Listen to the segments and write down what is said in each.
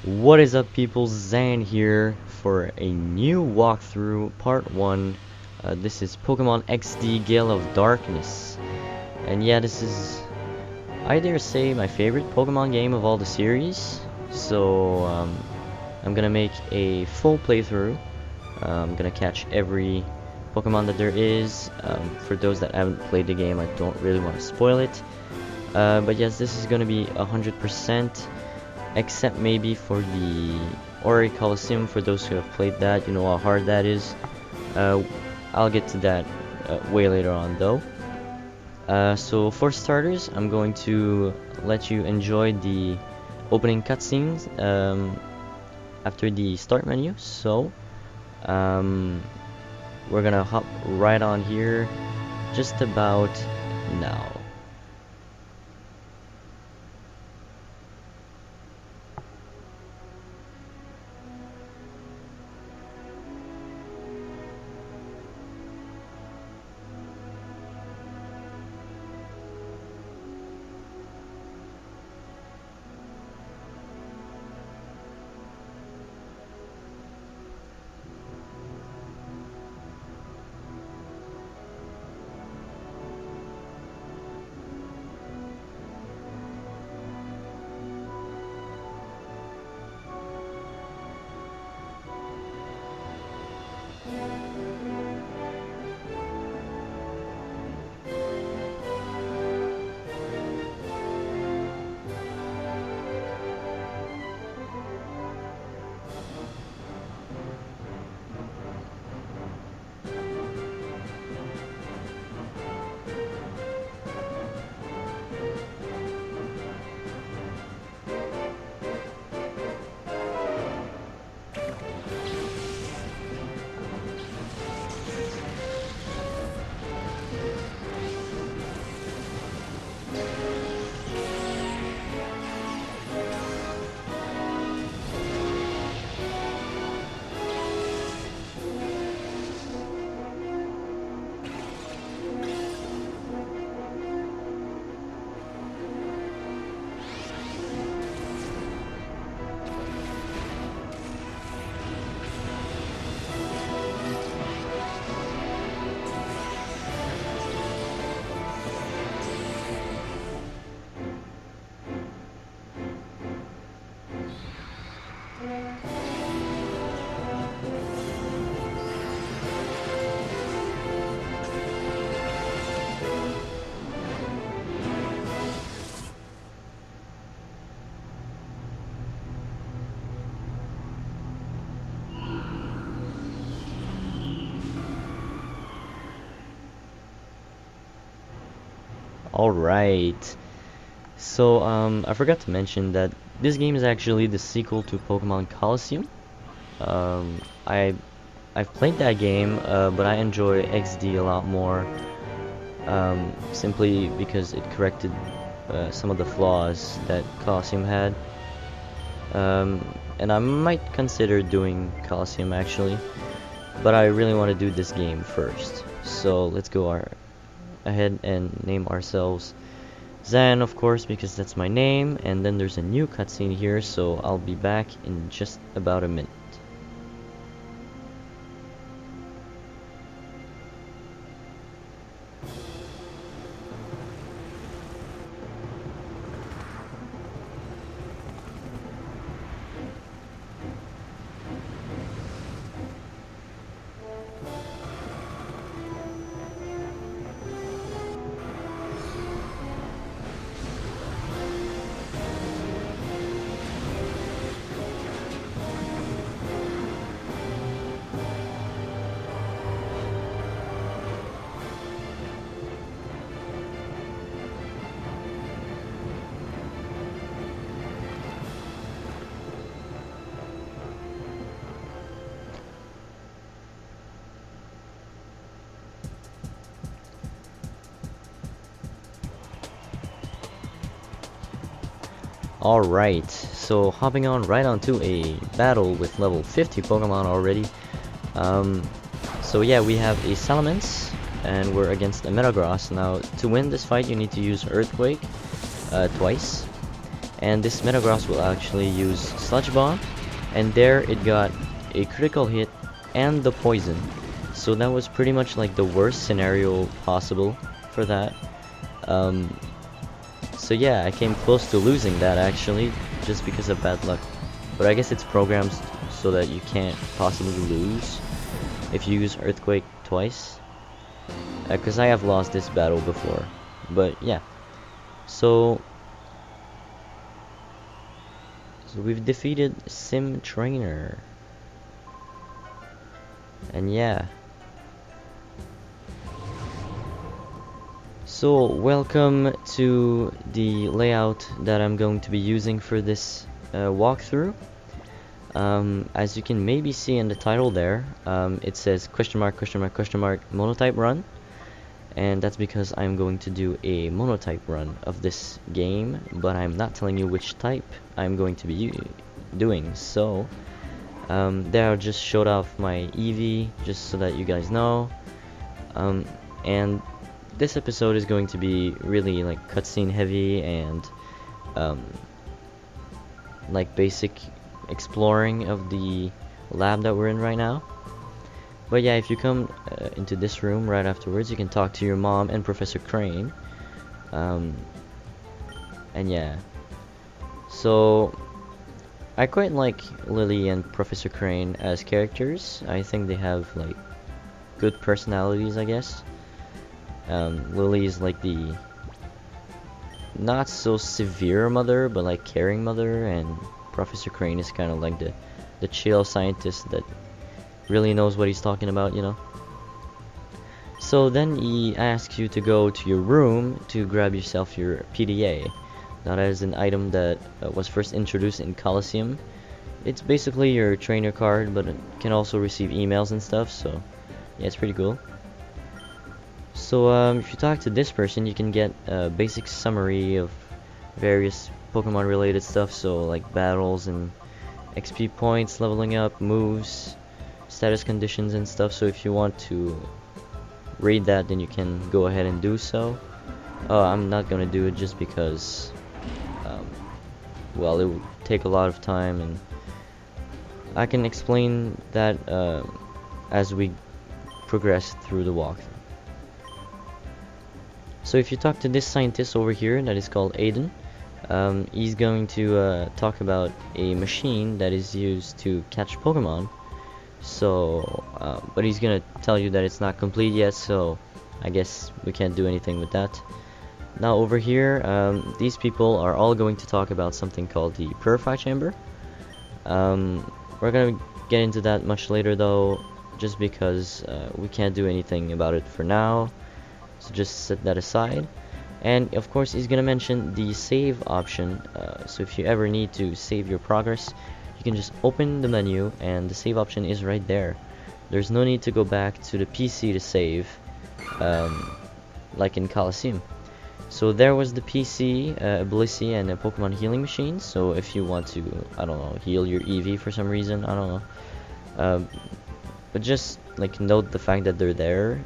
What is up, people? Zhaenn here for a new walkthrough, part 1. This is Pokemon XD Gale of Darkness. And yeah, this is, I dare say, my favorite Pokemon game of all the series. So, I'm gonna make a full playthrough. I'm gonna catch every Pokemon that there is. For those that haven't played the game, I don't really want to spoil it. But yes, this is gonna be 100%. Except maybe for the Colosseum. For those who have played that, you know how hard that is. I'll get to that way later on though. So for starters, I'm going to let you enjoy the opening cutscenes after the start menu. So we're gonna hop right on here just about now. Alright, so I forgot to mention that this game is actually the sequel to Pokemon Colosseum. Um, I, I've played that game, but I enjoy XD a lot more, simply because it corrected some of the flaws that Colosseum had. And I might consider doing Colosseum actually, but I really want to do this game first. So let's go ahead and name ourselves Zhaenn, of course, because that's my name, and then there's a new cutscene here, so I'll be back in just about a minute. Alright, so hopping on right onto a battle with level 50 Pokemon already. So yeah, we have a Salamence, and we're against a Metagross. Now, to win this fight, you need to use Earthquake twice. and this Metagross will actually use Sludge Bomb, and there it got a critical hit and the poison. So that was pretty much like the worst scenario possible for that. So yeah, I came close to losing that actually, just because of bad luck. But I guess it's programmed so that you can't possibly lose if you use Earthquake twice. Because I have lost this battle before. But yeah. So we've defeated Sim Trainer. And yeah. So welcome to the layout that I'm going to be using for this walkthrough. As you can maybe see in the title there, it says Monotype run, and that's because I'm going to do a Monotype run of this game, but I'm not telling you which type I'm going to be doing. So there I just showed off my Eevee just so that you guys know, and this episode is going to be really like cutscene heavy and like basic exploring of the lab that we're in right now. But yeah, if you come into this room right afterwards, you can talk to your mom and Professor Crane. And yeah, so I quite like Lily and Professor Crane as characters. I think they have like good personalities, I guess. Lily is like the not so severe mother, but like caring mother, and Professor Crane is kind of like the chill scientist that really knows what he's talking about, you know. So then he asks you to go to your room to grab yourself your PDA. Now that is an item that was first introduced in Colosseum. It's basically your trainer card, but it can also receive emails and stuff, so yeah, it's pretty cool. So if you talk to this person, you can get a basic summary of various Pokemon related stuff, so like battles and XP points, leveling up, moves, status conditions and stuff. So if you want to read that, then you can go ahead and do so. I'm not gonna do it just because well, it would take a lot of time, and I can explain that as we progress through the walkthrough. So if you talk to this scientist over here that is called Aiden, he's going to talk about a machine that is used to catch Pokemon. So, but he's gonna tell you that it's not complete yet, so I guess we can't do anything with that. Now over here, these people are all going to talk about something called the Purify Chamber. We're gonna get into that much later though, just because we can't do anything about it for now. So just set that aside. And of course he's gonna mention the save option, so if you ever need to save your progress, you can just open the menu and the save option is right there. There's no need to go back to the PC to save, like in Colosseum. So there was the PC, Blissey, and a Pokemon healing machine. So if you want to, I don't know, heal your Eevee for some reason, I don't know, but just like note the fact that they're there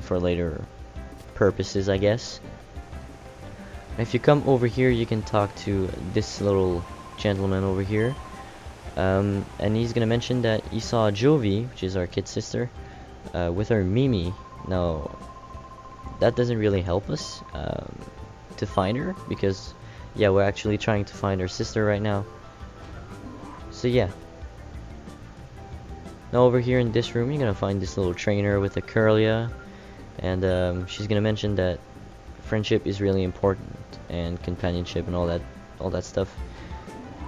for later purposes, I guess. If you come over here, you can talk to this little gentleman over here, and he's gonna mention that he saw Jovi, which is our kid sister, with her Mimi. Now that doesn't really help us to find her, because yeah, we're actually trying to find our sister right now. So yeah, now over here in this room, you're gonna find this little trainer with a Curlia, and she's gonna mention that friendship is really important, and companionship and all that stuff.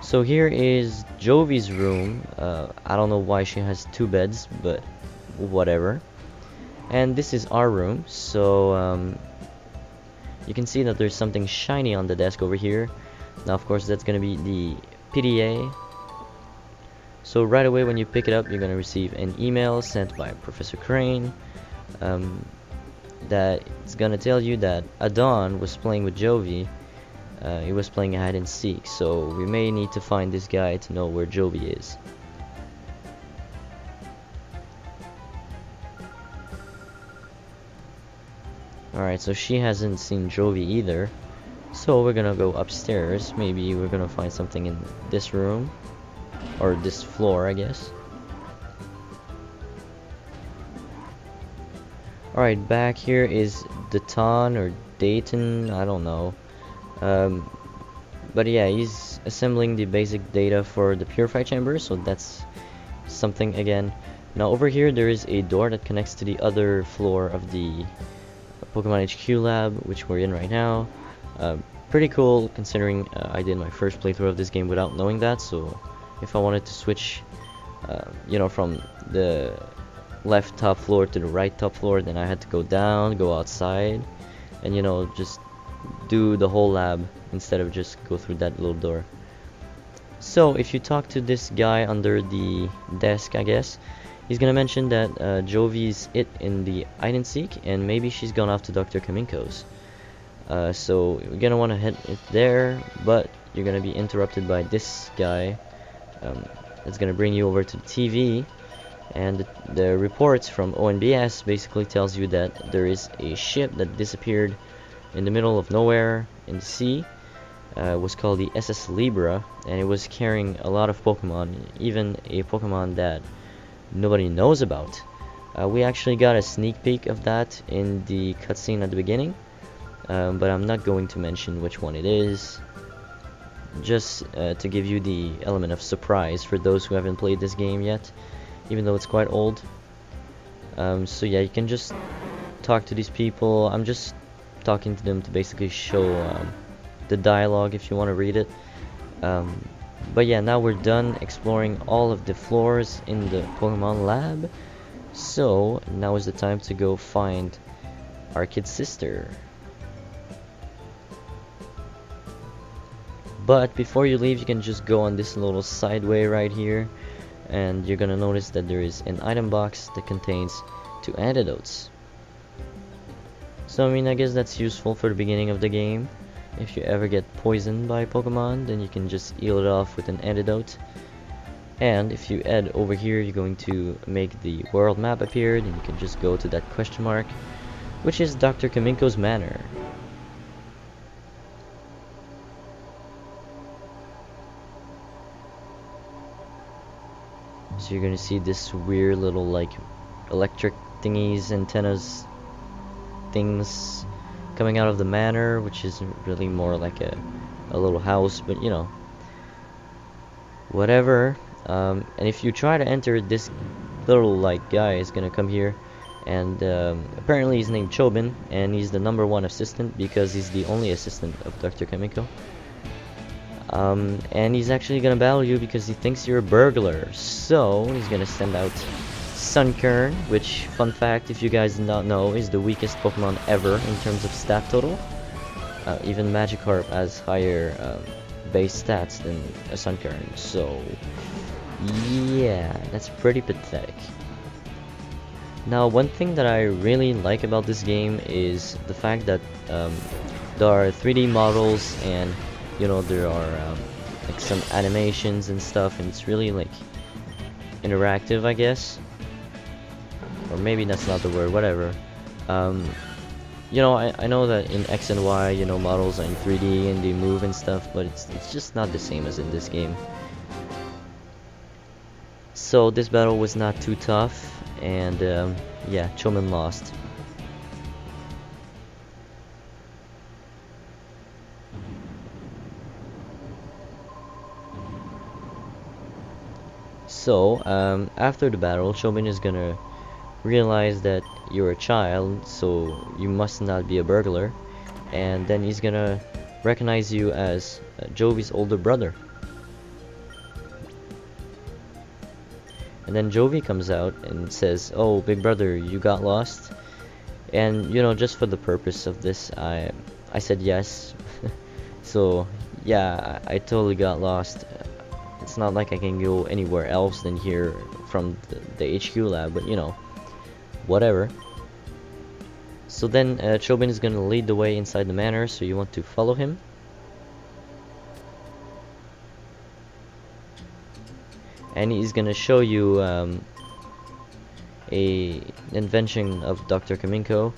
So here is Jovi's room. I don't know why she has two beds, but whatever. And this is our room. So you can see that there's something shiny on the desk over here. Now of course that's gonna be the PDA. So right away when you pick it up, you're gonna receive an email sent by Professor Crane, that it's gonna tell you that Adon was playing with Jovi. He was playing hide and seek, so we may need to find this guy to know where Jovi is. Alright, so she hasn't seen Jovi either. So we're gonna go upstairs. Maybe we're gonna find something in this room, or this floor, I guess. Alright, back here is Dayton or Dayton, I don't know. But yeah, he's assembling the basic data for the purify chamber, so that's something again. Now over here there is a door that connects to the other floor of the Pokemon HQ lab, which we're in right now. Pretty cool considering I did my first playthrough of this game without knowing that, so if I wanted to switch from the left top floor to the right top floor, then I had to go down, go outside, and just do the whole lab instead of just go through that little door. So if you talk to this guy under the desk, I guess he's gonna mention that Jovi's it in the hide and seek, and maybe she's gone off to Dr. Kaminko's. So you're gonna want to head it there, but you're gonna be interrupted by this guy. That's gonna bring you over to the TV, and the reports from ONBS basically tells you that there is a ship that disappeared in the middle of nowhere in the sea. It was called the SS Libra, and it was carrying a lot of Pokemon, even a Pokemon that nobody knows about. We actually got a sneak peek of that in the cutscene at the beginning, but I'm not going to mention which one it is, just to give you the element of surprise for those who haven't played this game yet, even though it's quite old. So yeah, you can just talk to these people. I'm just talking to them to basically show the dialogue if you want to read it. But yeah, now we're done exploring all of the floors in the Pokemon lab, so now is the time to go find our kid sister. But before you leave, you can just go on this little sideway right here, and you're gonna notice that there is an item box that contains 2 antidotes. So I mean, I guess that's useful for the beginning of the game. If you ever get poisoned by Pokemon, then you can just heal it off with an antidote. And if you head over here, you're going to make the world map appear, and you can just go to that question mark, which is Dr. Kaminko's manor. So you're gonna see this weird little like electric thingies, antennas, things coming out of the manor, which is really more like a little house, but whatever. And if you try to enter, this little like guy is gonna come here, and apparently he's named Chobin, and he's the #1 assistant because he's the only assistant of Dr. Kaminko. And he's actually gonna battle you because he thinks you're a burglar. So he's gonna send out Sunkern, which, fun fact, if you guys did not know, is the weakest Pokemon ever in terms of stat total. Even Magikarp has higher base stats than a Sunkern. So yeah, that's pretty pathetic. Now, one thing that I really like about this game is the fact that there are 3D models, and there are like some animations and stuff, and it's really like interactive, I guess, or maybe that's not the word, whatever. I know that in X and Y, models are in 3D and they move and stuff, but it's just not the same as in this game. So this battle was not too tough, and yeah, Choman lost. So after the battle, Chobin is gonna realize that you're a child, so you must not be a burglar, and then he's gonna recognize you as Jovi's older brother. And then Jovi comes out and says, "Oh, big brother, you got lost?" And just for the purpose of this, I said yes. So yeah, I totally got lost. It's not like I can go anywhere else than here from the HQ lab, but whatever. So then Chobin is gonna lead the way inside the manor, so you want to follow him. And he's gonna show you an invention of Dr. Kaminko,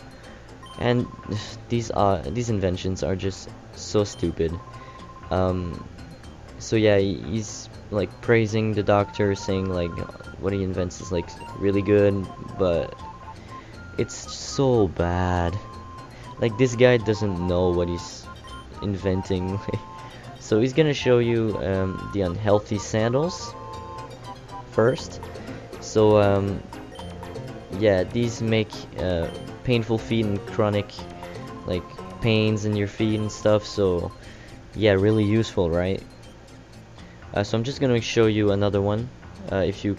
And these inventions are just so stupid. So yeah, he's like praising the doctor, saying like what he invents is like really good, but it's so bad. Like this guy doesn't know what he's inventing. So he's gonna show you the unhealthy sandals first. So yeah, these make painful feet and chronic like pains in your feet and stuff. So yeah, really useful, right? So I'm just gonna show you another one. If you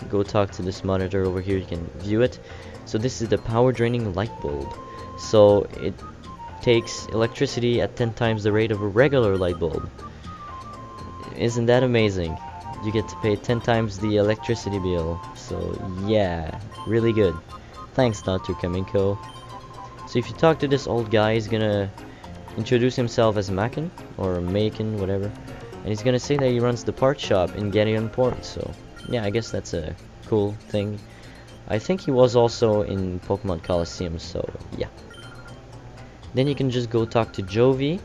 go talk to this monitor over here, you can view it. So this is the power draining light bulb. So it takes electricity at 10 times the rate of a regular light bulb. Isn't that amazing? You get to pay 10 times the electricity bill. So yeah, really good. Thanks, Dr. Kamiko. So if you talk to this old guy, he's gonna introduce himself as Macon or Macon, whatever, and he's gonna say that he runs the part shop in Gettysburg Port. So yeah, I guess that's a cool thing. I think he was also in Pokemon Colosseum, so yeah. Then you can just go talk to Jovi,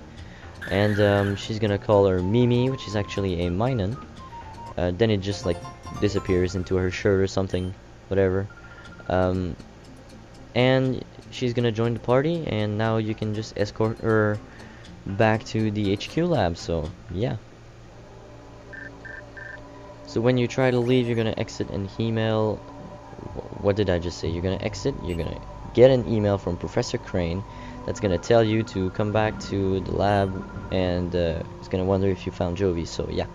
and she's gonna call her Mimi, which is actually a Minun. Then it just like disappears into her shirt or something, whatever. And she's gonna join the party, and now you can just escort her back to the HQ lab. So yeah. So when you try to leave, you're gonna exit an email. What did I just say? You're gonna exit. You're gonna get an email from Professor Crane that's gonna tell you to come back to the lab, and it's gonna wonder if you found Jovi. So yeah.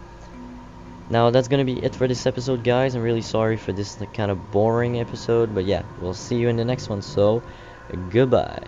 Now that's gonna be it for this episode, guys. I'm really sorry for this like kind of boring episode, but yeah, we'll see you in the next one. So goodbye.